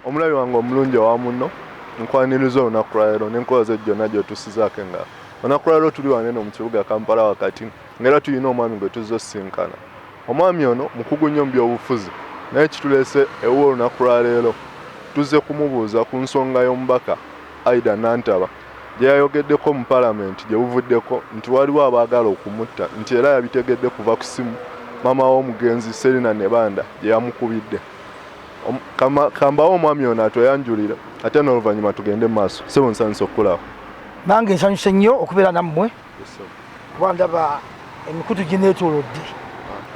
omulabi wange omulungi wa munno nkwaniriza olunaku lwa leero n'enkola ze jjonna gy'otusizaako engalo. Olunaku lwa leero tuli wano eno mu kibuga Kampala wakati ng'era tulina omwami gwe tuzze osisinkana. Omwami ono mukugu nnyo mu by'obufuzi naye kituleese ewa olunaku lwa leero tuzze kumubuuza ku nsonga y'omubaka Aida Nantaba gye yayogeddeko mu Paalamenti gye buvuddeko nti waliwo abaagala okumutta nti era yabitegedde kuva ku simu maama w'omugenzi Serena Nebanda gye yamukubidde. Kambawo omwami ono atweyanjulira ate n'oluvannyuma tugende mu maaso. Ssebo nsanyusa okukulaba. Nange nsanyuse nnyo okubeera nammwe kuba ndaba emikutu gineetoolodde.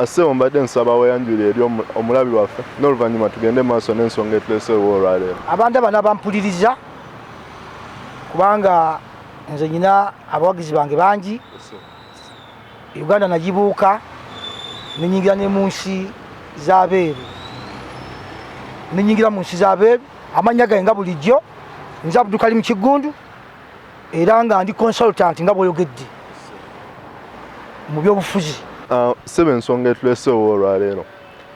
Ssebo mbadde nsaba weeyanjulire eri omulabi waffe n'oluvannyuma tugende mu maaso n'ensonga etuleeseewo olwaleero. Abandaba n'abampuliriza kubanga nze nyina abawagizi bange bangi. Uganda nagibuuka nenyingira ne mu nsi z'abeeru. Nenyingira mu nsi z'abeeru amannya gange nga bulijjo nze Abdulkalim Kigundu era nga ndi consultant nga bw'oyogedde mu by'obufuzi. Ssebo ensonga etuleeseewo olwaleero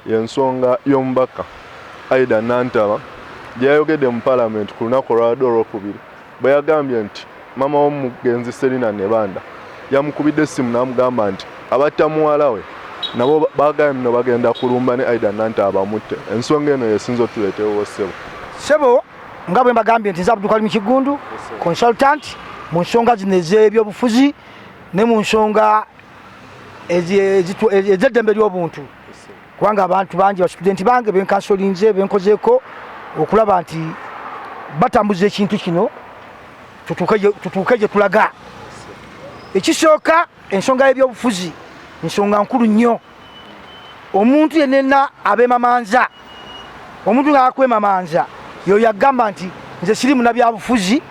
y'ensonga y'omubaka Aida Nantaba gye yayogedde mu Paalamenti ku lunaku olwabadde olwokubiri bwe yagambye nti maama w'omugenzi Serena Nebanda yamukubidde essimu n'amugamba nti abatta muwala we nabo baagambye nno bagenda kulumba ne Aida Nantaba bamutte. Ensonga eno yesinza otuleetewo Ssebo. Ssebo nga bwe mbagambye nti nze Abdulkalim Kigundu consultant mu nsonga zino ez'ebyobufuzi ne mu nsonga ez'eddembe ly'obuntu kubanga abantu bangi basitudenti bange benkansolinze benkozeeko okulaba nti batambuza ekintu kino tutuuke gye tulaga. Ekisooka ensonga y'ebyobufuzi nsonga nkulu nnyo. Omuntu yenna abeemamanza omuntu ng'akwemamanza yo yagamba nti nze siri munnabyabufuzi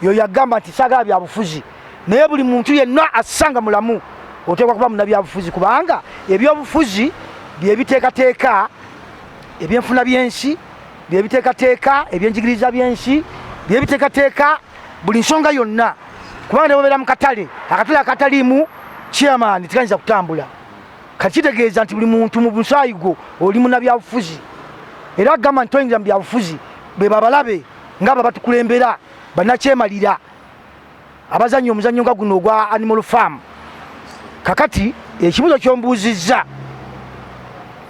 yo yagamba nti saagala byabufuzi naye buli muntu yenna asanga mulamu oteekwa kuba munnabyabufuzi kubanga ebyobufuzi byebiteekateeka ebyenfuna by'ensi byebiteekateeka ebyenjigiriza by'ensi byebiteekateeka buli nsonga yonna kubanga ne bobeera mu katale akatale akataliimu chairman tikanyinza kutambula. Kati kitegeeza nti buli muntu mu busaayi gwo oli munnabyabufuzi era agamba nti toyingira mu byabufuzi be babalabe ng'abo batukulembera bannakyemalira abazannya omuzannyo nga guno ogwa Animal Farm. Kakati ekibuzo ky'ombuuzizza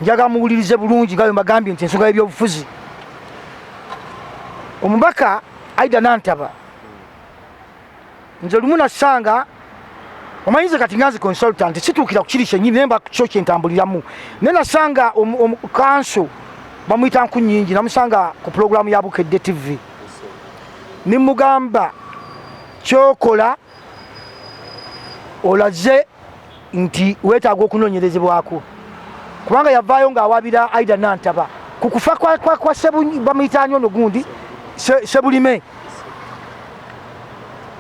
njaga muwulirize bulungi nga bwe mbagambye nti ensonga y'ebyobufuzi omubaka Aida Nantaba nze lumu nasanga omanyize kati nganze consultant situukira ku kiri kyennyini naye mba kyo kyentambuliramu naye nasanga kanso bamuyita nku nnyingi namusanga ku pulogulaamu ya Bukedde TV nimugamba kyokola olaze nti weetaaga okunoonyerezebwako kubanga yavaayo ng'awabira Aida Nantaba ku kufa kwa bamuyita ani ono gundi Sebulime.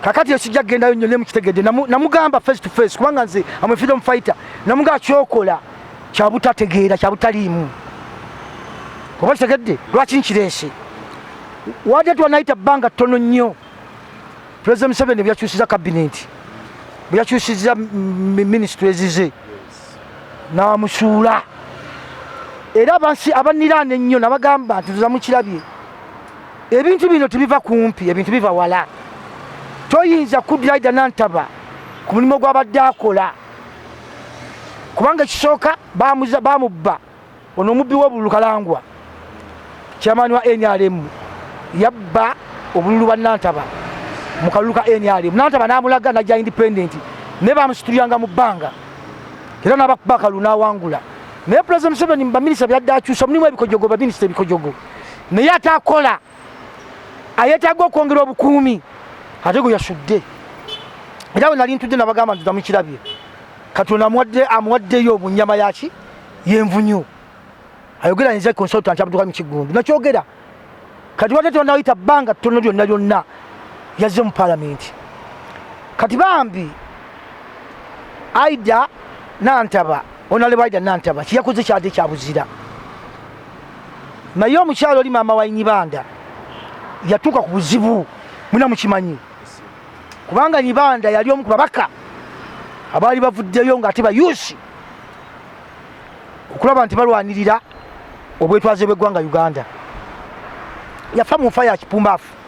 Kakati yasijja gendayo nnyo ne mukitegedde namugamba face to face kubanga nze am a freedom fighter namugamba kyokola kyabutategeera kyabutaliimu kuba kitegedde lwaki nkireese wadde twanayita bbanga ttono nnyo President Museveni byakyusiza cabinet byakyusiza ministries ze n'amusuula era abansi abaniraana ennyo nabagamba nti tuza mukirabye ebintu bino tebiva kumpi ebintu biva wala. Toyinza kuddira Aida Nantaba ku mulimu gw'abadde akola kubanga ekisooka bamubba ono omubbi w'obululu Kalangwa chairman wa NRM yabba obululu bwa Nantaba mu kalulu ka NRM. Nantaba n'amulaga najja independent ne bamusituliranga mu bbanga era n'abakuba akalulu n'awangula naye President Museveni mu baminisita byadde akyusa mulimu ebikojogo baminisita ebikojogo naye ate akola ayetaaga okwongera obukuumi ate gwe yasudde era bwe nali ntudde nabagamba nti tamukirabye Katonda amuwaddeyo obunyama yaki yenvunyu ayogera nze consultant Abdulkalim Kigundu nakyogera kati wadde tonayita bbanga ttono lyonna lyonna yazze mu Paalamenti. Kati bambi Aida Nantaba onaleba Aida Nantaba kiyakoze kyadde kyabuzira naye omukyalo oli maama wa Nyibanda yatuuka ku buzibu muna mukimanyi kubanga Nyibanda yali omu ku babaka abaali bavuddeyo ng'ate bayuusi okulaba nti balwanirira obwetwaze bw'eggwanga Uganda. yafa mu fire kipumbafu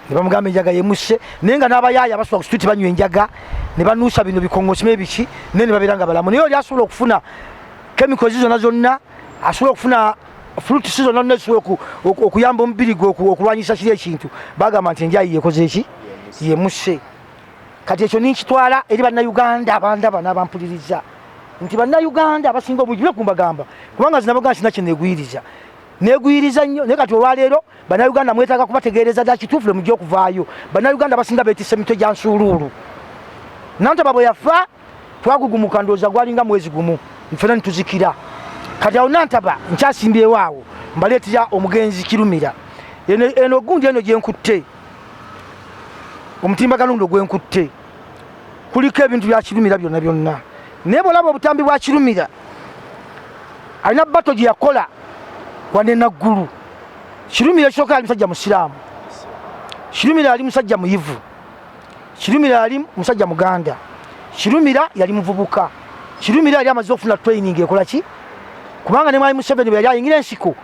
ne bamugamba enjaga yemusse nenga n'abayaya basobola ku street banywa enjaga ne banuusa bino bikongosime ebiki ne babiranga balamu naye oli asobola okufuna chemicals zonna asobola okufuna fruit zonna nesobola okuyamba omubiri gwe okulwanyisa kiri ekintu bagamba nti enjayi yekoze eki yemusse kati ekyo ninkitwala eri bannayuganda abandaba n'abampuliriza nti bannayuganda abasinga obujjire kumbagamba kubanga zinabagamba sina kyenegwiriza negwiriza nnyo naye kati olwaleero bannayuganda mwetaaga kubategeereza ddala kituufu mujja okuvaayo bannayuganda abasinga beetisse emitwe gya nsuuluulu Nantaba bwe yafa twagugumuka ndowooza gwalinga mwezi gumu nfena nituzikira kati awo Nantaba nkyasimbyewo awo mbaleetera omugenzi Kirumira eno gundi eno gyenkutte omutimbagalundo gwenkutte kuliko ebintu bya Kirumira byonna byonna naye bwolaba obutambi bwa Kirumira alina bato gye yakola wane naggulu Kirumira ekyoka yali musajja musiraamu Kirumira yali musajja muyivu Kirumira yali musajja muganda Kirumira yali muvubuka Kirumira yali amaze okufuna training ekola ki kubanga ne mwali Museveni bwe yali ayingira ensiko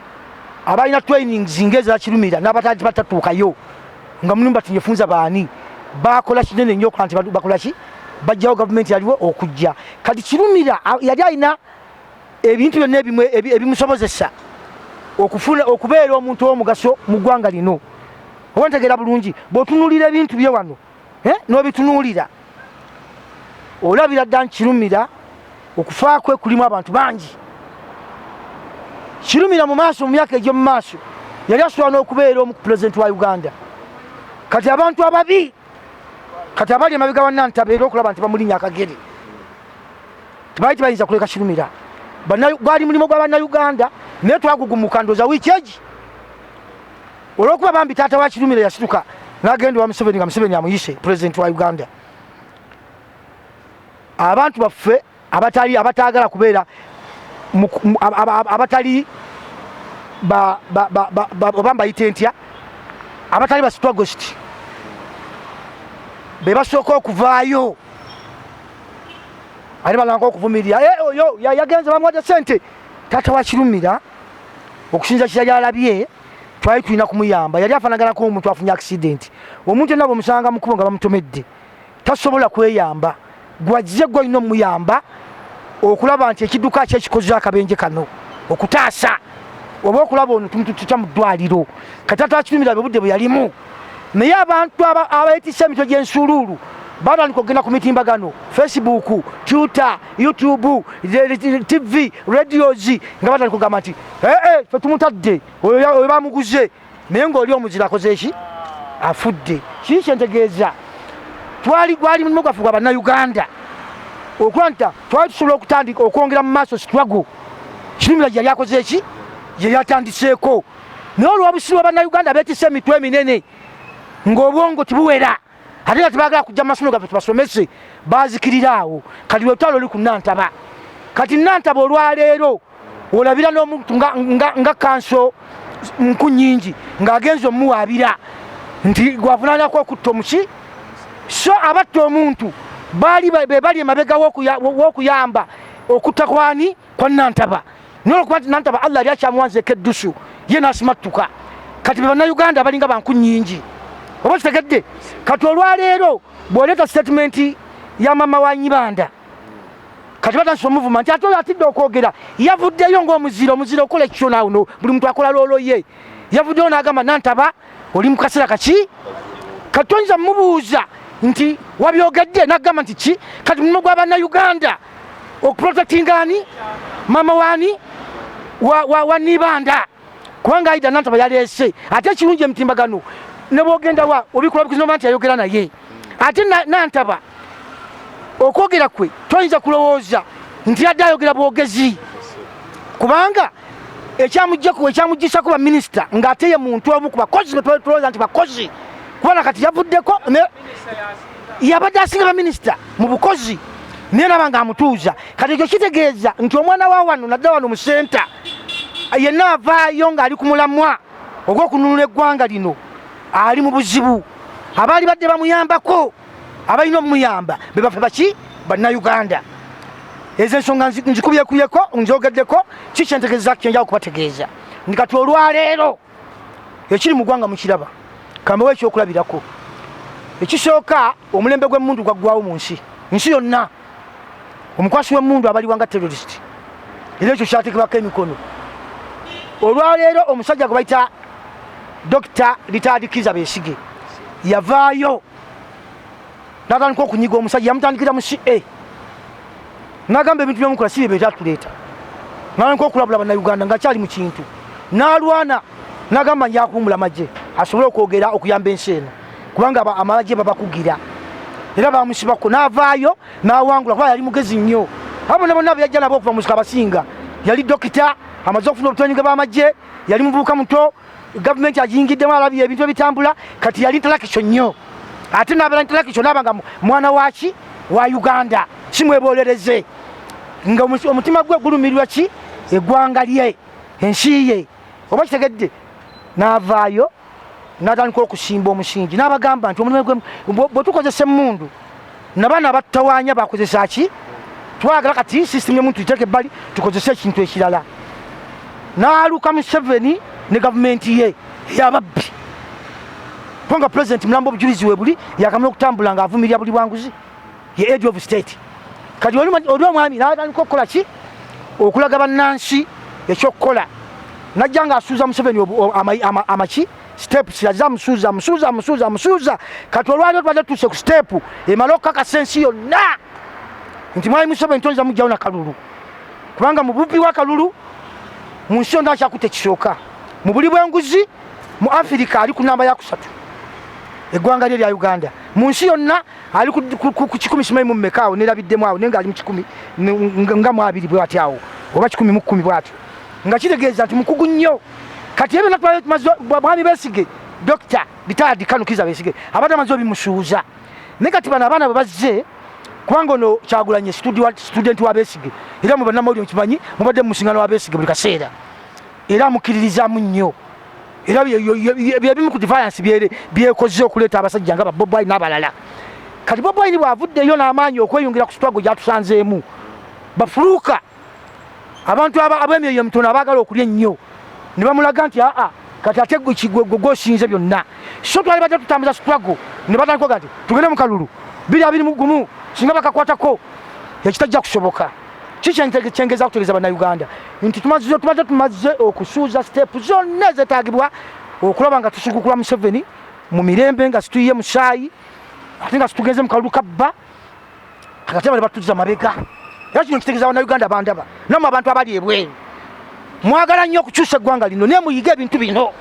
abalina training zingeza Kirumira n'abatati batatuukayo nga munumba tinyefunza baani bakola kinene nnyo kanti bakola ki bajjawo gavumenti yaliwo okujja kati Kirumira yali alina ebintu byonna ebimusobozesa okufuna okubeera omuntu w'omugaso mu ggwanga lino oba ntegeera bulungi bw'otunuulira ebintu bye wano n'obitunuulira olabira ddala Kirumira okufa kwe kulimu abantu bangi Kirumira mu maaso mu myaka egy'omu maaso yali asobola n'okubeera omu ku pulezidenti wa Uganda kati abantu ababi kati abali emabega wa Nantaba era okulaba nti bamulinya akagere tebaali tebayinza kuleka Kirumira gwali mulimu gwa bannayuganda naye twagugumuka ndowooza wiiki egi olw'okuba bambi taata wa Kirumira yasituka n'agenda wa Museveni nga Museveni amuyise pulezidenti wa Uganda abantu baffe abataagala kubeera abatali oba mbayite ntya abatali ba strugglist be basooka okuvaayo ali balanga okuvumirira oyo yagenze bamuwadde sente taata wa Kirumira okusinza kira alabye twali tulina kumuyamba yali afaanaganako omuntu afunye accident omuntu yenna bwemusanga mukubo nga bamutomedde tasobola kweyamba gwajje gwolina omuyamba okulaba nti ekidduka kye kikoze akabenje kano okutaasa oba okulaba ono tutya mu ddwaliro kati taata wa Kirumira obudde bwe yalimu naye abantu abeetisse emitwe gy'ensuuluulu batandika okugenda ku mitimbagano Facebook, Twitter, YouTube, TV, radios nga batandika okugamba nti fe tumutadde oyo bamuguze naye ng'oli omuzira akoze eki afudde kiri kyentegeeza gwali mulimu gwaffe gwa bannayuganda okuba nti twali tusobola okutandika okwongera mu maaso struggle Kirumira yali akoze eki ye yatandiseeko naye olw'obusiru bwa bannayuganda beetisse emitwe eminene ng'obwongo tibuwera ate nga tebaagala kujja mu masomero gaffe tubasomese baazikirira awo kati lwetwalo oli ku Nantaba kati Nantaba olwaleero olabira n'omuntu nga kanso nku nnyingi ng'agenza omuwaabira nti gwavunaanako okutta omuki so abatta omuntu bali emabega w'okuyamba okutta kwani kwa Nantaba naye olwokuba nti Nantaba Allah yali akyamuwanzeeko eddusu ye n'asimattuka kati be bannayuganda balinga banku nnyingi oba kitegedde kati olwaleero bw'oleeta statement ya mama wa Nyibanda kati batandise omuvuma nti ate oyo atidde okwogera yavuddeyo ng'omuzira okola ekityo naawo buli muntu akola loolo ye yavuddeyo n'agamba Nantaba oli mu kaseera kaki kati toyinza mumubuuza nti wabyogedde n'agamba nti ki kati mulimu gwa bannayuganda okuprotectingani mama wani wa Nibanda kubanga Aida Nantaba yaleese ate ekirungi emitimbagano ne bwogenda wa obikula bukizino nti ayogera naye ate Nantaba okwogera kwe toyinza kulowooza nti yadde ayogera bwogezi kubanga ekyamuggisako baminisita ng'ate ye muntu omu ku bakozi betulowooza nti bakozi kubanga kati yavuddeko yabadde asinga baminisita mu bukozi naye naba ng'amutuuza kati ekyo kitegeeza nti omwana wa wano nadda wano mu senta yenna avaayo ng'ali ku mulamwa ogw'okununula eggwanga lino ali mu buzibu abaali badde bamuyambako abalina omuyamba be baffe baki bannayuganda ezo ensonga nzikubyekuyeko nzogeddeko kikyentegeeza kyenjawo okubategeeza ndi kati olwaleero ekiri mu ggwanga mukiraba kambawo ekyokulabirako ekisooka omulembe gw'emmundu gwaggwawo mu nsi yonna omukwasi w'emmundu abaliwa nga terrorist era ekyo kyatekebwako emikono olwaleero omusajja gwe bayita Dr. Richard Kiza Besigye yavaayo n'atandika okunyiga omusajja yamutandikira mu CA n'agamba ebintu byomukola si bye byatuleeta n'atandika okulabula bannayuganda ng'akyali mu kintu n'alwana n'agamba njakuwummula amagye asobole okwogera okuyamba ensi eno kubanga amagye babakugira era bamusibako n'avaayo n'awangula kuba yali mugezi nnyo abo ne bonna beyajja nabo okuva musika abasinga yali dokita amaze okufuna obutonyinge bw'amagye yali muvubuka muto gavumenti agiyingiddemu alabye ebintu ebitambula kati yali intellectual nnyo ate n'abeera intellectual n'abanga mwana waki wa Uganda kimwebolereze nga omutima gwe gulumirwa ki eggwanga lye ensi ye oba kitegedde n'avaayo n'atandika okusimba omusingi n'abagamba nti omulimu bwe tukozesa emmundu nabaana abatutawaanya bakozesa ki twagala kati system y'omuntu iteeke ebbali tukozese ekintu ekirala n'aluka Museveni ne gavumenti ye ey'ababbi kubanga president mulambo obujulizi we buli yakamala okutambula ng'avumirira buli bwanguzi ye head of state kati oli omwami n'atandika okukola ki okulaga bannansi ekyokukola najja ng'asuuza Museveni amaki steps yazza musuuza kati olwaliro tubadde tuuse ku step emala okukakasa ensi yonna nti mwali Museveni tonza mugjawo na kalulu kubanga mu bubbi wa kalulu mu nsi yonna akyakutte ekisooka mu buli bw'enguzi mu Afirika ali ku namba ya 3 eggwanga lye lya Uganda mu nsi yonna ali ku 1,000 mu mmekaawo nerabiddemu awo naye ng'ali mu 10 nga mu 2 bw'ati awo oba 10 mu 10 bw'atyo nga kitegeeza nti mukugu nnyo kati ebyo mwami Besigye Dr. Richard Kiza Besigye abadde amaze obimusuuza naye kati bano abaana bwe bazze kubanga ono Kyagulanyi student wa Besigye era mu bannamawulire mukimanyi mubadde mu musingano wa Besigye buli kaseera era amukiririzaamu nnyo era byebimu ku defiance byekoze okuleeta abasajja nga Bobi Wine n'abalala kati Bobi Wine bw'avuddeyo n'amaanyi okweyungira ku struggle gyatusanzeemu bafuluuka abantu ab'emyoyo emitono abaagala okulya ennyo ne bamulaga nti kati ate gwosinze byonna so twali badde tutambuza struggle ne batandika nti tugende mu kalulu 221 singa bakakwatako ekitajja kusoboka kikyengeza kutegeeza bannayuganda nti tubadde tumaze okusuuza step zonna ezetaagibwa okulaba nga tusukukula Museveni mu mirembe nga situyiye musaayi ate nga situgenze mu kalulu kabba akati abale batuza mabega era kino kitegeeza bannayuganda bandaba namwe abantu abali ebweru mwagala nnyo okukyusa eggwanga lino naye muyiga ebintu bino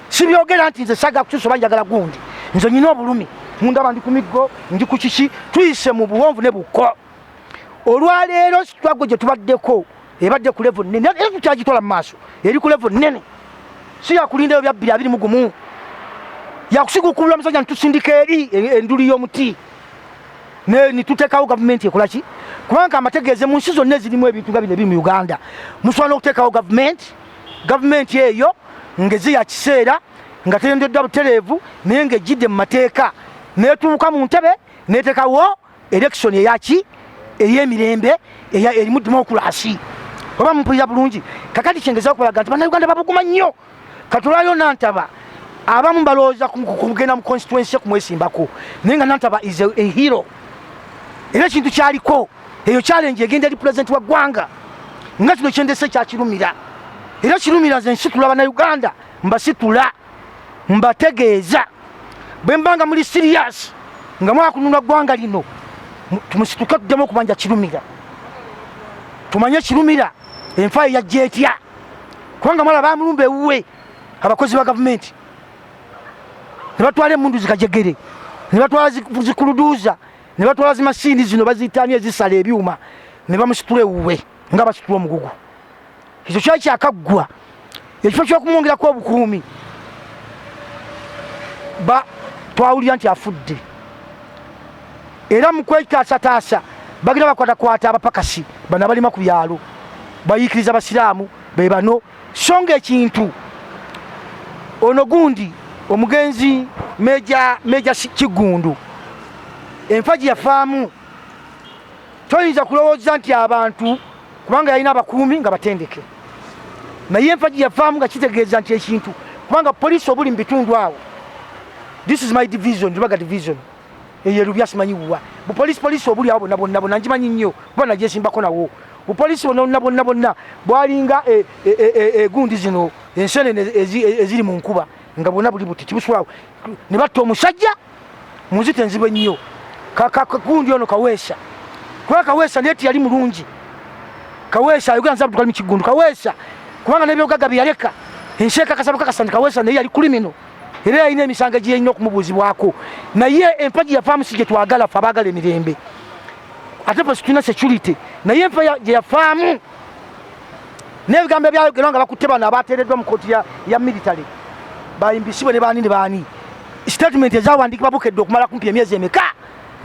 si byogera nti nze saga kukyusa oba njagala gundi nze nyina obulumi mundaba ndi ku miggo ndi ku kiki tuyise mu buwonvu ne bukko olwaleero struggle gye tubaddeko ebadde ku level nnene era tukyagitwala mu maaso eri ku level nnene si yakulindayo bya 221 yakusigukulula musajja ntusindika eri enduli y'omuti nituteekawo gavumenti ekola ki kubanga amategeeze mu nsi zonna ezirimu ebintu nga bino ebiri mu Uganda musobola okuteekawo gavumenti eyo ngezi ya kiseera nga terendeddwa butereevu naye ng'ejjidde mu mateeka neetuuka mu ntebe neeteekawo election eyaki ey'emirembe erimu democracy oba mumpulira bulungi kakati kyengezaho okubalaga nti bannayuganda babuguma nnyo katulayo Nantaba abamu balowooza kugenda mu constituency kumwesimbako naye nga Nantaba is a hero era ekintu kyaliko eyo challenge egenda eri president wa ggwanga nga kino kyendese kyakirumira era kirumira nze nsitula bannayuganda mbasitula mbategeeza bwe mbanga muli serious nga mwakununula ggwanga lino tumusituke tuddemu okubanja kirumira tumanye kirumira enfa yajja etya kubanga mwala bamulumba ewuwe abakozi ba gavumenti ne batwala emmundu zikajegere ne batwala zikuluduuza ne batwala zimasini zino bazitaani ezisala ebyuma ne bamusitula ewuwe nga basitula omugugu ekyo kyali kyakaggwa ekifo ky'okumwongerako obukuumi twawulira nti afudde era mu kwetaasataasa bagira bakwatakwata abapakasi bano abalima ku byalo bayiikiriza abasiraamu be bano so nga ekintu ono gundi omugenzi meja Kigundu enfa gye yafaamu toyinza kulowooza nti abantu kubanga yalina abakuumi nga batendeke naye enfa gye yafaamu nga kitegeeza nti ekintu kubanga police obuli mbitundu awo. This is my division, Rubaga division. Eye Rubya simanyiwa. Bu police obuli awo nabo njimanyi nnyo. Bwana jeshi mbako nawo. Bu police bonna bwalinga gundi zino ensene eziri mu nkuba nga bonna buli buti kibuswawo. Ne batto omusajja muzite nzibe nnyo. Gundi ono Kaweesa. Kwa Kaweesa neti yali mulungi. Kaweesa ayogera nzabu tukali mu kigundu. Kaweesa kubanga n'ebyogaga byaleka. Ensheka kasabuka kasandi Kaweesa naye yali criminal. Era ine emisanga gye nnyo kumubuzibwako. Naye empaji ya famu sije twagala fabagala emirembe. Ate pa tuna security. Naye empa ya famu. N'ebigambo byayogera nga bakutte bano abateereddwa mu kkooti ya military. Bayimbisibwe ne baani. Statement ezaawandikibwa bukedde okumala kumpi emyezi emeka.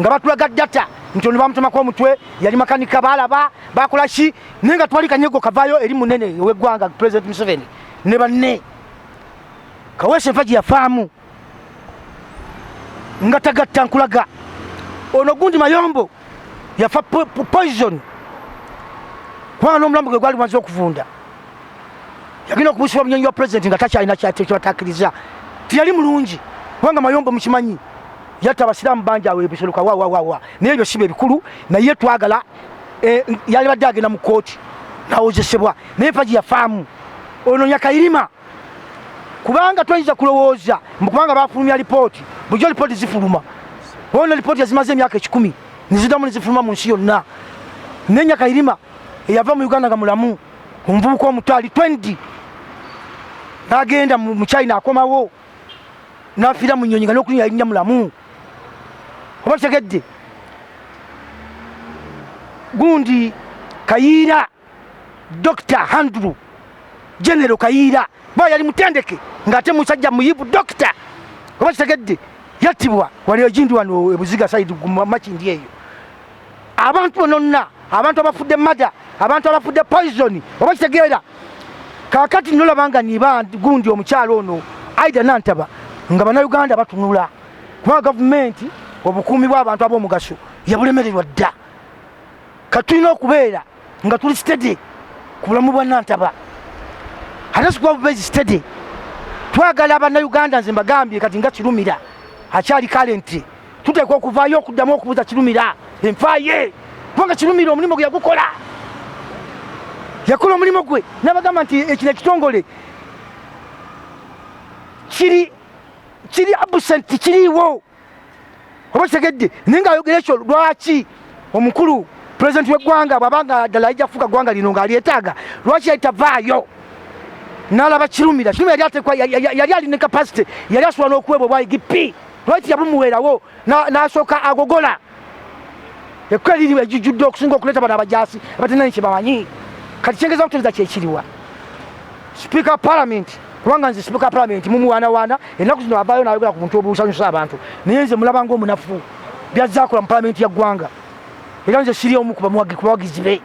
Nga batulaga data nti ono bamutemako omutwe yali makanika balaba bakola ki naye nga twali kanyego kavaayo eri munene ow'eggwanga President Museveni ne banne. Kaweesa enfaji yafaamu nga tagatta nkulaga. Ono gundi Mayombo yafa poison kubanga n'omulambo gwe gwali gwanze okuvunda. Yagenda okubusibwa munyonyi wa president nga takyalina kyebatakkiriza. Tiyali mulungi kubanga Mayombo mukimanyi yatta abasiraamu bangi awo ebisoluka wa naye ebyo sibe bikulu naye twagala yali badde agenda mu kkooti nawozesebwa naye enfaji yafaamu. Ono Nyakairima kubanga twayinza kulowooza kubanga bafulumya lipooti bulijjo lipooti zifuluma. Ono lipooti yazimaze emyaka 10 niziddamu nizifuluma mu nsi yonna. Ne Nyakairima eyava mu Uganda nga mulamu omuvubuka omutwali 20 n'agenda mu China akomawo n'afiira mu nnyonyi nga n'okuli yalinnya mulamu. Oba kitegedde gundi Kayiira Dr. Andrew General Kayiira ba yali mutendeke ng'ate musajja muyivu doctor. Oba kitegedde yattibwa wali ejindi wano ebuziga side makindi eyo. Abantu bonna abantu abafudde mada abantu abafudde poison. Oba kitegeera kakati nolabanga niba gundi omukyalo ono Aida Nantaba nga bannayuganda batunula kuba gavumenti obukuumi bw'abantu ab'omugaso yabulemererwa dda. Katulina okubeera nga tuli steady ku bulamu bwa Nantaba ate sikuba bubezi steady. Twagala bannayuganda nze mbagambye kati nga Kirumira akyali kalenti tuteekwa okuvaayo okuddamu okubuuza Kirumira enfaaye kubanga Kirumira omulimu gwe yagukola yakola omulimu gwe n'abagamba nti ekino ekitongole kiri absent kiriiwo. Oba kitegedde naye ng'ayogera ekyo lwaki omukulu pulezidenti w'eggwanga bw'abanga ddala ajja kufuuka ggwanga lino ng'alyetaaga lwaki yali tavaayo n'alaba Kirumira. Kirumira yali alina capacity yali asobola n'okuweebwa obwayigipi lwaki yabumuweerawo n'asooka agogola. Ekkola liri ejjujjudde okusinga okuleeta bano abajaasi abatenani kye bamanyi. Kati kyengeza okutereeza kyekiriwa Speaker Parliament kubanga nze Speaker Parliament mumuwaanawaana ennaku zino avaayo n'ayogera ku muntu obusanyusa abantu naye nze mulaba ng'omunafu byazza akola mu Parliament ya ggwanga. Era nze siri omu ku bawagizi be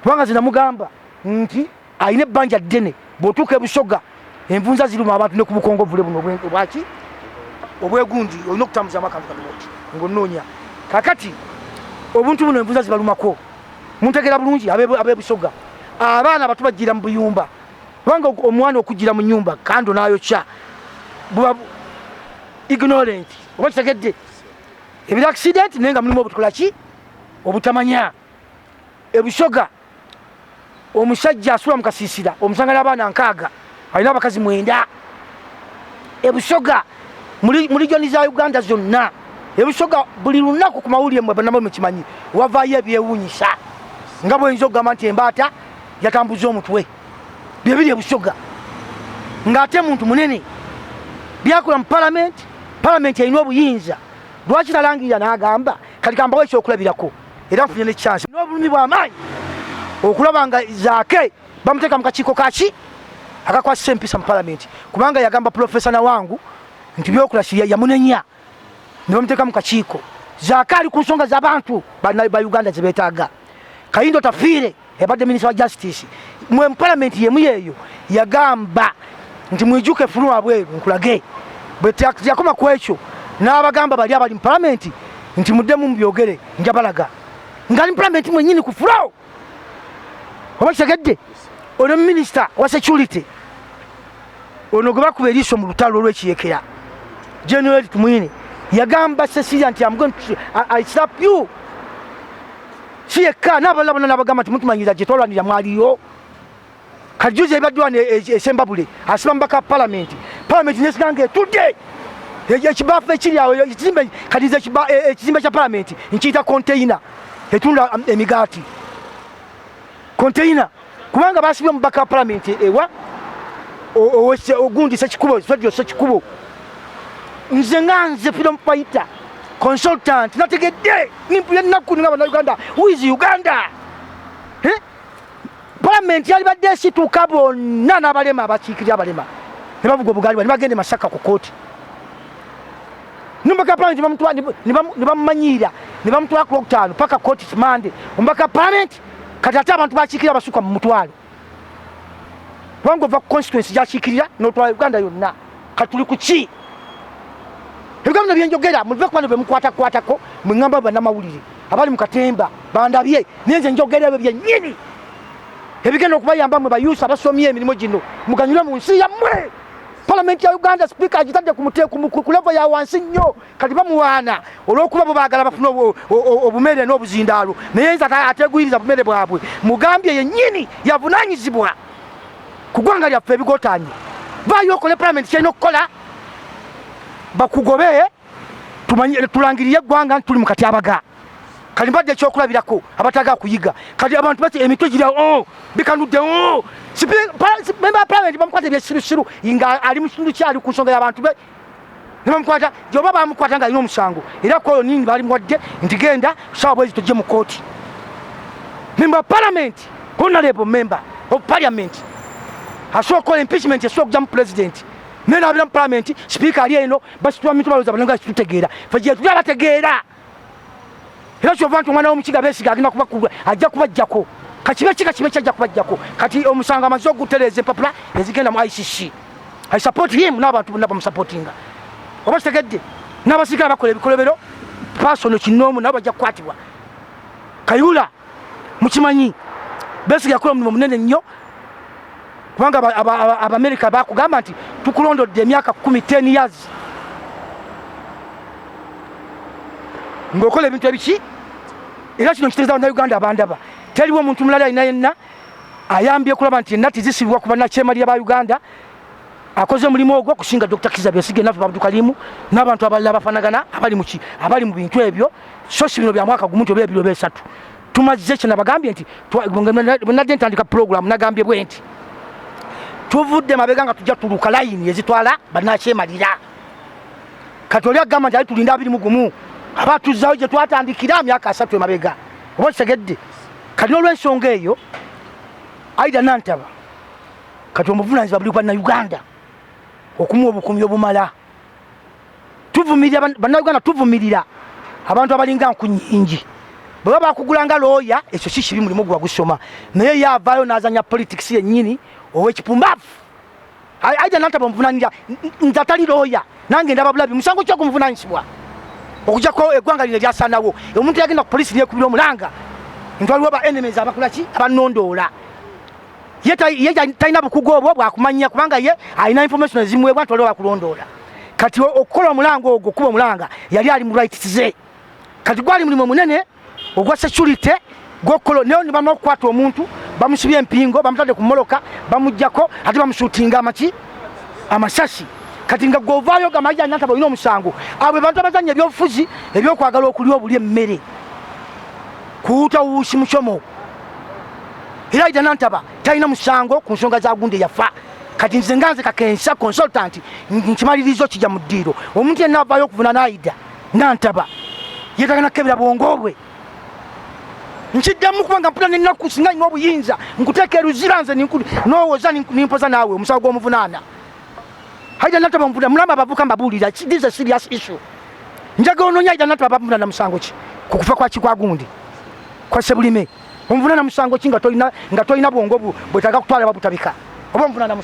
kubanga nze namugamba nti alina ebbanja ddene bw'otuuka ebusoga envunza ziruma abantu ne ku bukongovule buno obwaki obwegundi olina okutambuza akantu kaloti ng'onnoonya. Kakati obuntu buno envunza zibalumako muntegeera bulungi ab'ebusoga abaana bato bajjira mu buyumba kubanga omwana okugira mu nnyumba kando n'ayokya buba ignorant. Oba kitegedde ebira accident naye nga mulimu obutukola ki obutamanya. Ebusoga omusajja asula mu kasiisira omusanga n'abaana 6 alina abakazi 9. Ebusoga muli joni za Uganda zonna ebusoga buli lunaku ku mawulire mwe bannamwe mukimanyi wavaayo ebyewuunyisa nga bw'oyinza okugamba nti embaata yatambuza omutwe bye biri ebusoga ng'ate muntu munene byakola mu Parliament erina obuyinza. Lwaki talangirira n'agamba kati kambawo ekyokulabirako era nfunye ne chance n'obulumi bw'amaanyi okulaba nga zaake bamuteeka mu kakiiko kaki akakwasisa empisa mu Parliament kubanga yagamba Profesa Nawangu nti byokulasi yamunenya ne bamuteeka mu kakiiko. Zaake ali ku nsonga z'abantu ba Uganda ze beetaaga. Kayindo Tafiire yabadde Minister wa Justice mu Parliament yemu yeeyo yagamba nti mwijuke fuluma bweru nkulage bwe yakoma ku ekyo n'abagamba bali abali mu Parliament nti muddemu mubyogere njabalaga ngali mu Parliament mwennyini ku flow. Oba kitegedde ono Minister wa Security ono gwe bakuba eriiso mu lutalo olw'ekiyekera General Tumwine yagamba Cecilia nti I'm going to I slap you kiyekka n'abalala bonna n'abagamba nti mutumanyiriza gye twalwanira mwaliyo kajuze ebadduwane esembabule asiba mbaka parliament nesiganga etudde ekibafu ekiri awo ekizimbe kadiza ekizimbe kya parliament nkiyita container etunda emigaati container kubanga basibye mu baka parliament ewa ogundi sekikubo Federal sekikubo nze nganze freedom fighter consultant nategedde nimpuye nakuni ngaba Uganda who is Uganda parliament yali badde situka bonna n'abalema abakiikirira abalema ne bavuga obugali ne bagende Masaka ku kooti numbaka parliament ne bamumanyira ne bamutwala ku 5 paka kooti kimande ombaka parliament kati ate abantu bakiikirira basuka mu mutwalo wango va constituency yakiikirira n'otwala Uganda yonna katuli ku ki ebigamba byenjogera muve kwano be mukwatakwatako mwengamba bannamawulire abali mu katemba bandabye nenze njogera ebyo byennyini ebigenda okubayamba mwe bayusa abasomye emirimu gino muganyula mu nsi yammwe parliament ya Uganda speaker agitadde ku level ya wansi nnyo kati bamuwaana olw'okuba bo baagala bafuna obumere n'obuzindaalo naye nze ategwiriza bumere bwabwe mugambye yennyini yavunaanyizibwa ku ggwanga lyaffe ebigotanye vaayo okole parliament kyalina okukola bakugobe tulangiriye eggwanga tuli mu katyabaga kati mbadde ekyokulabirako abataga kuyiga kati abantu bati emitwe gira bikanudde memba parliament bamukwata ebyesirusiru nga ali mu kitundu kyali ku nsonga y'abantu be ne bamukwata gyoba bamukwata nga alina omusango era koyo nini bali muwadde nti genda sawa bwezi tujje mu kooti memba parliament honorable member of parliament asobola okukola impeachment esobola okujja mu president nena abira mu parliament speaker ali eno basitwa mitu baloza balanga kitutegeera faje tuli abategeera era kyova nti omwana w'omukiga beesiga agenda kubakubwa ajja kubajjako kakibe kyajja kubajjako kati omusango amaze ogutereeza empapula ezigenda mu ICC I support him n'abantu bonna bamusupportinga oba kitegedde n'abasirikale bakola ebikolobero pasono kinoomu nabo bajja kukwatibwa Kayula mukimanyi beesiga yakola omulimu munene nnyo kubanga Abamerika bakugamba nti tukulondodde emyaka 10 years ng'okola ebintu ebiki era kino kitegeeza Bannayuganda abandaba taliwo omuntu mulala alina yenna ayambye kulaba nti enna tizisibwa ku bannakyemaliya ba Uganda akoze omulimu ogwo okusinga Dr. Kizza Besigye naffe Abdul Kalimu n'abantu abalala bafanagana abali mu bintu ebyo so si bino bya mwaka gumu nti oba ebiro besatu tumaze kye nabagambye nti bwenadde ntandika program nagambye bwe nti tuvudde mabega nga tujja tuluka layini ezitwala bannakyemalira kati oli agamba nti ali tulinda 21 abatuzzawo gye twatandikira myaka 3 emabega oba kitegedde kati n'olw'ensonga eyo Aida Nantaba kati omuvunaanyizibwa buli Bannayuganda okumuwa obukumi obumala tuvumirira Bannayuganda tuvumirira abantu abalinga nkunyingi bwe bakugulanga looya ekyo si kibi mulimu gwa gusoma naye yaavaayo n'azanya politics yennyini ow'ekipumbavu Aida Nantaba omuvunaanyizibwa nze atali looya nange ndaba bulabi musango ki ogumuvunaanyizibwa okujjako eggwanga lino lyasaanawo omuntu yagenda ku polisi lyekubira omulanga nti waliwo ba enemies abakolaki abanondoola ye talina bukugu obwo bwakumanya kubanga ye alina information ezimuweebwa nti waliwo bakulondoola kati okukola omulanga ogwo okuba omulanga yali ali mu rights ze kati gwali mulimu munene ogwa security gw'okukola nayo ne bamala okukwata omuntu bamusibye empingo bamutadde ku mmoloka bamuggyako ate bamusuutinga amasasi kati nga govaayo gamaja Nantaba olina omusango abo bantu abazanya ebyobufuzi ebyokwagala okulya obuli emmere kuuta wuusi mucomo era Aida Nantaba talina musango ku nsonga za gundi yafa kati nze nganze kakensa consultant nkimalirizo kijja mu ddiiro omuntu yenna avaayo okuvunaana Aida Nantaba yetagana kebera bwongo bwe nkiddamu kubanga mpula nennaku singa nina obuyinza nkuteeka eruzira nze nowoza nimpoza naawe omusawo gw'omuvunaana Aida Nantaba mvuna mulamba abavuka mbabuulira this is a serious issue njaga onoonya Aida Nantaba bamuvunaana musango ki ku kufa kwa Kigwaggundi kwa Sebulime omuvunaana musango ki nga tolina bwongo bwetaaga kutwala babutabika oba omuvunaana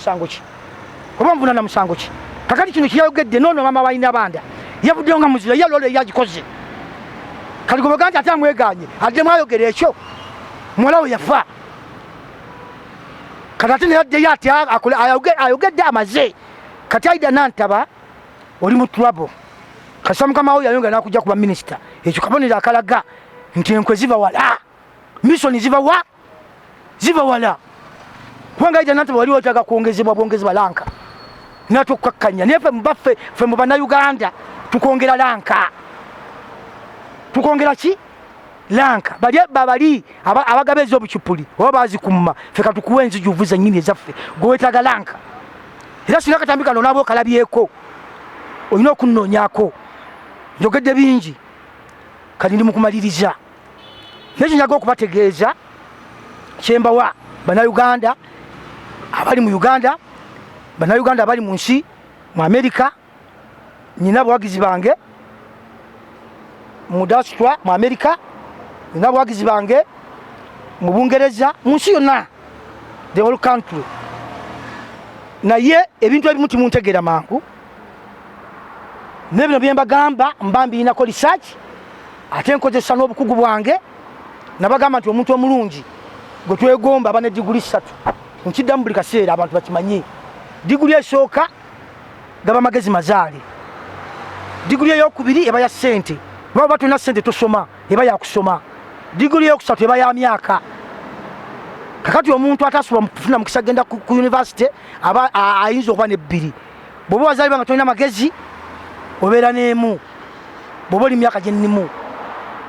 musango ki kakati kino kiyayogedde noono mama wa Nebanda yavuddeyo nga muzira ye lolo eyagikoze kati gobaga nti ate amweganye addemu ayogera ekyo muwala we yafa kati ate neyaddeyo ati ayogedde amaze kati aida Nantaba oli mu trouble kasa mukama wo yayonga nakujja kuba minister ekyo kabonera akalaga nti enkwe ziva wala mission ziva wala kubanga aida Nantaba wali otaga kuongezebwa bwongezebwa lanka natukakkanya nefe mbaffe fe mu bannayuganda tukongera lanka tukongera ki lanka bali abagabezi obucupuli oba bazikumma fe katukuwa enziju vuza nyini ezaffe gwetaga lanka era singa katambika no nabo kalabyeko olina okunnonyako njogedde bingi kati ndi mukumaliriza nekinyaga okubategeeza kyembawa bannayuganda abali mu Uganda bannayuganda abali mu nsi mu Amerika nina abawagizi bange mu diaspora mu Amerika nina abawagizi bange mu Bungereza mu nsi yonna the whole country naye ebintu ebimu timuntegeera mangu nebino byembagamba mbambiinako research ate nkozesa n'obukugu bwange nabagamba nti omuntu omulungi gwe twegomba aba ne diguli 3 nkiddamu buli kaseera abantu bakimanye diguli esooka gaba magezi mazaale diguli eyokubiri eba ya ssente baba tulina ssente tosoma eba yakusoma diguli eyokusatu eba ya myaka kakati omuntu atasobola kufuna mukisa genda ku university aba ayinza okuba nebbiri bwoba bazaali banga tolina magezi obeera n'emu bwoba oli myaka gyennimu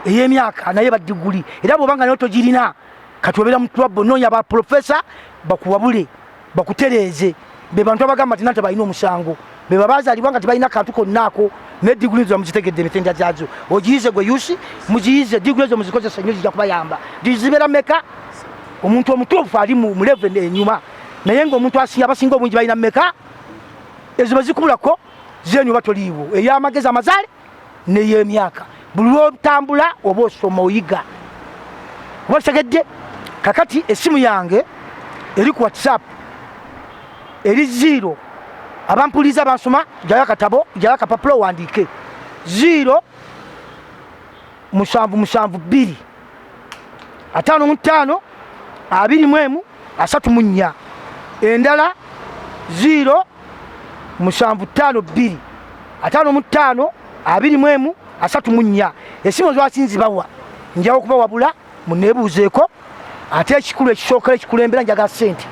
ey'emyaka naye badiguli era bwobanga nayo togirina kati obeera mu trouble noonya ba professor bakuwabule bakutereeze be bantu abagamba nti Nantaba balina omusango be babazaalibwa nga tebalina kantu konnaako ne diguli zo muzitegedde emitendera gyazo ogiyize gwe yusi mugiyize diguli zo muzikozesa nnyo zijja kubayamba dizibeera meka omuntu omutuufu ali mu level enyuma naye ng'omuntu abasinga obungi balina meka ezo bazikubulako zenyuba toliiwo ey'amagezi amazaale n'ey'emyaka buli lwotambula oba osoma oyiga oba kitegedde kakati essimu yange eri ku WhatsApp eri 0 abampuliza bansoma jayo akatabo jayo akapapula wandiike 0 772 55 21 34 endala 0 752 55 21 34 esimu zwasinzibawa njawo kubawabula munebuuzeeko ate ekikulu ekisookera ekikulembera njaga ssente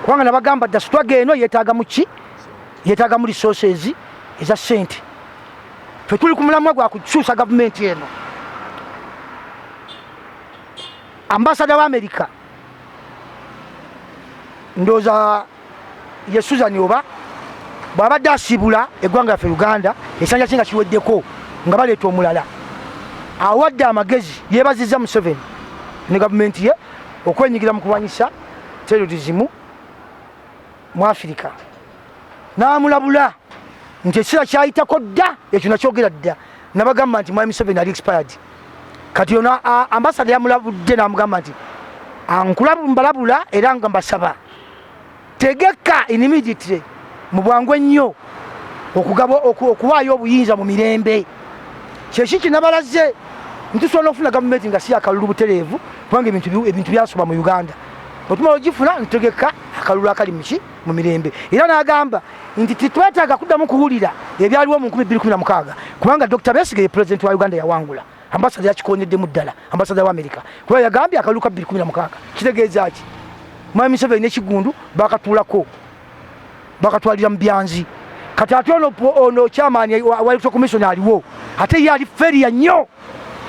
kubanga nabagamba dda sitwaga eno yeetaaga muki yeetaaga mu resources eza ssente fe tuli ku mulamwa gwa kukyusa gavumenti eno ambasada wa Amerika ndooza ye Susan oba bw'abadde asiibula eggwanga lyaffe Uganda ekisanja kye nga kiweddeko nga baleeta omulala awadde amagezi yeebazizza Museveni ne gavumenti ye okwenyigira mu kulwanyisa terrorism mu Afirika n'amulabula nti ekisera kyayitako dda ekyo nakyogera dda nabagamba nti mwami Museveni ali expired kati ono ambasada yamulabudde n'amugamba nti mbalabula era nga mbasaba tegeka immediately mu bwangu ennyo okuwaayo obuyinza mu mirembe kyeki kinabalaze ntusobola okufuna gavumenti nga si akalulu butereevu kubanga ebintu byasoba mu Uganda otumala ogifuna ntegeka akalulu akali mu mirembe era n'agamba nti titwetaaga kuddamu kuwulira ebyaliwo mu 2016 kubanga Dr. Besigye pulezidenti wa Uganda yawangula ambasada yakikonyedemu ddala ambasada wa Amerika kuba yagambye akalulu ka 2016 kitegeeza ki mwami Museveni n'ekigundu bakatuulako bakatwalira mu byanzi kati ate ono kyamaani wa electoral commission aliwo ate ye ali feria nnyo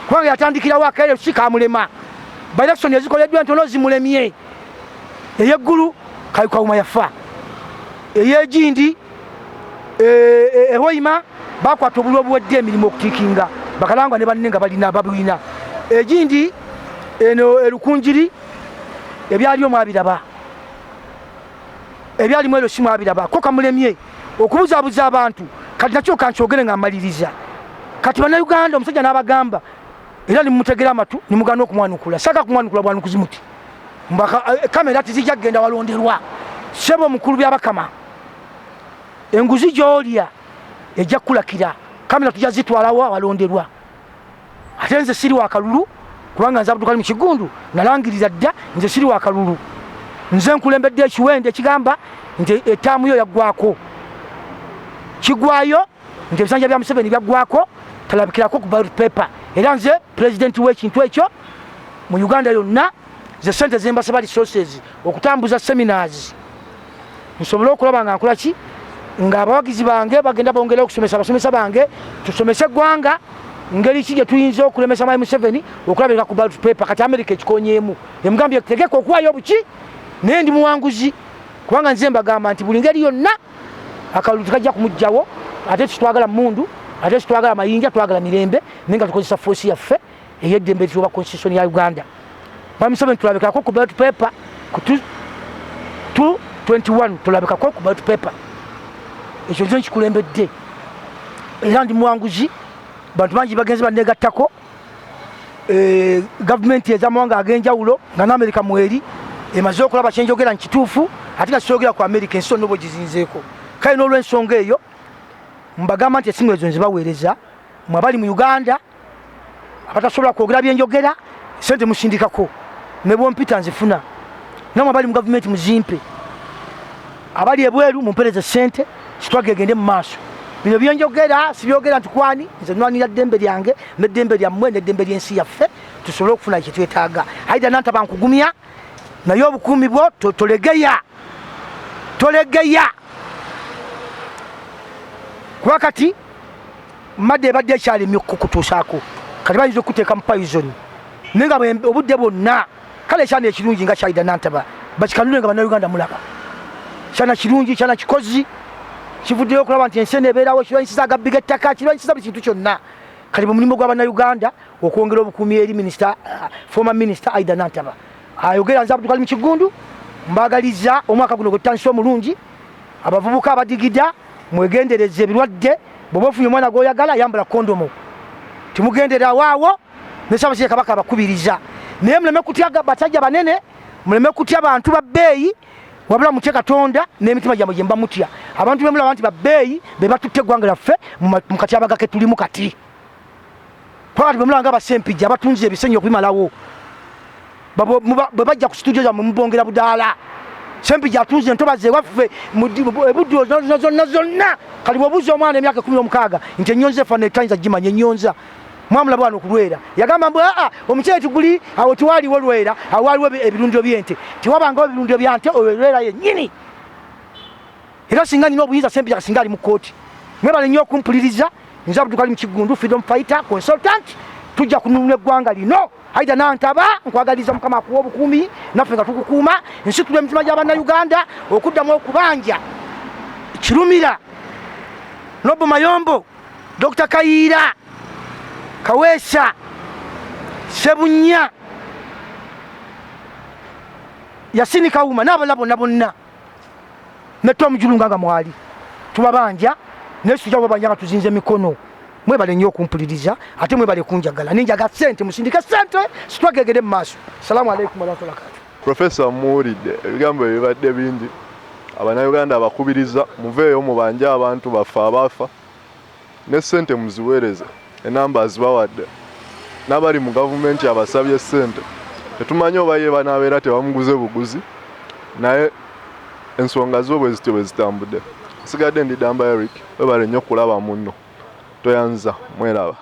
kubanga yatandikirawo akaere sikamulema ba election ezikoleddwa ntono zimulemye eyeggulu kayukawuma yafa eyegindi ehoima bakwata obulwa obuwedde emirimu okutiikinga bakalangwa ne banne nga balina babulina egindi eno erukunjiri ebyali omwabiraba ebyalimu ero si mwabiraba ko kamulemye okubuzaabuza abantu kati nakyo kankyogere nga mmaliriza kati bannayuganda omusajja n'abagamba era nimutegera amatu nimugana okumwanukula saka kumwanukula bwanukuzi muti kamera tizijja kgenda walonderwa sebo omukulu byabakama enguzi gy'olya ejja kukulakira kamera tujja zitwalawa walonderwa ate nze siri wa kalulu kubanga nze Abdulkarim Kigundu nalangiriza dda nze siri wa kalulu nze nkulembedde ekiwende ekigamba nti ettaamu yo yaggwako kigwayo nti ebisanja bya Museveni byaggwako talabikirako ku ballot paper era nze president w'ekintu ekyo mu Uganda yonna ze sente zembasaba resources okutambuza seminars nsobole okulaba nga nkola ki nga abawagizi bange bagenda bongera okusomesa abasomesa bange tusomese eggwanga ngeri ki gye tuyinza okulemesa Mwami Museveni okulabika ku ballot paper kati America ekikonyeemu emugambye tegeka okuwayo obuki naye ndi muwanguzi kubanga nze mbagamba nti buli ngeri yonna akalulu tukajja kumugjawo ate tutwagala mundu ate tutwagala mayinja twagala mirembe nenga tukozesa force yaffe eyeddembe tuba constitution ya Uganda Mwami Museveni tulabikako ku ballot paper ku 221 tulabikako ku ballot paper ekyo nze nkikulembedde era ndi muwanguzi bantu bangi bagenzi banegattako gavumenti ez'amawanga ag'enjawulo nga n'Amerika mweri emaze okulaba kyenjogera nkituufu ate nga kisogera ku Amerika ensi zonna oba gizinzeeko kale n'olw'ensonga eyo mbagamba nti essimu ezo nzibaweereza mwe abali mu Uganda abatasobola kwogera byenjogera sente musindikako ne bwompita nzifuna namwe abali mu gavumenti muzimpe abali ebweru mumpereze sente kitwage egende mu maaso bino byenjogera sibyogera nti kwani nze nwanira ddembe lyange n'eddembe lyammwe n'eddembe ly'ensi yaffe tusobole okufuna kye twetaaga aida Nantaba nkugumya naye obukuumi bwo tolegeya kuba kati madde ebadde ekyalimye okukutuusaako kati bayinza okuteeka mu poison naye nga obudde bwonna kale ekyana ekirungi nga kyaida Nantaba bakikanule nga bannayuganda mulaba kyana kirungi kyana kikozi kivuddeyo okulaba nti ensi ebeerawo kirwanyisiza agabbiga ettaka kirwanyisiza buli kintu kyonna kali mu mulimu gw'abannayuganda okwongera obukuumi eri former minister Aida Nantaba ayogera nze Abdul Kigundu mbagaliza omwaka guno gwetandise omulungi abavubuka abadigida mwegendereze ebirwadde bw'oba ofunye omwana gw'oyagala yambula kondomo timugendera waawo ne Ssaabasajja Kabaka abakubiriza naye muleme kutya basajja banene muleme kutya bantu babbeeyi wabula mutye Katonda n'emitima gyammwe gye mba mutya abantu bemulaba nti babbeeyi be batutte eggwanga lyaffe mu katyabaga ke tulimu kati pakati bemulaba nga abasempijja abatunzi ebisenyi okubimalawo bwe bajja ku studio zammwe mubongera budaala sempijja atunze entobazi ewaffe ebuddo zonna kali bwobuuza omwana emyaka 16 nti ennyonza efaana etayinza gimanya ennyonza mwamulaba wano okulwera yagamba mbu omukyere tuguli awo tiwaaliwo lwera awo waaliwo ebirundiro by'ente tiwabangawo ebirundiro bya nte oyo lwera yennyini era singa nina obuyinza sempijja kasinga ali mu kkooti mwebale nnyo okumpuliriza nze Abdul Kigundu freedom fighter consultant tujja kununula eggwanga lino Aida Nantaba nkwagaliza Mukama akuwa obukuumi naffe nga tukukuuma nsitula emitima gy'abannayuganda okuddamu okubanja Kirumira Nobo Mayombo Dr. Kayiira Kaweesa Sebunya Yasini Kawuma n'abalala bonna ne Tom Julunga nga mwali tubabanja nesujja babanja nga tuzinze mikono mwebale nnyo okumpuliriza ate mwebale kunjagala ninjaga sente musindike sente sitwagegere mu maaso. Assalamu alaikum warahmatullahi wabarakatuh. Professor muwulidde ebigambo ebibadde bingi abannayuganda abakubiriza muveeyo mubanje abantu baffe abaafa ne sente muziweereze enamba zibawadde n'abali mu gavumenti abasabye sente tetumanyi oba ye banaabeera tebamuguze buguzi naye ensonga zo bwe zityo bwe zitambudde. Nsigadde ndi Damba Eric webale nnyo kulaba munno toyanza mweraba.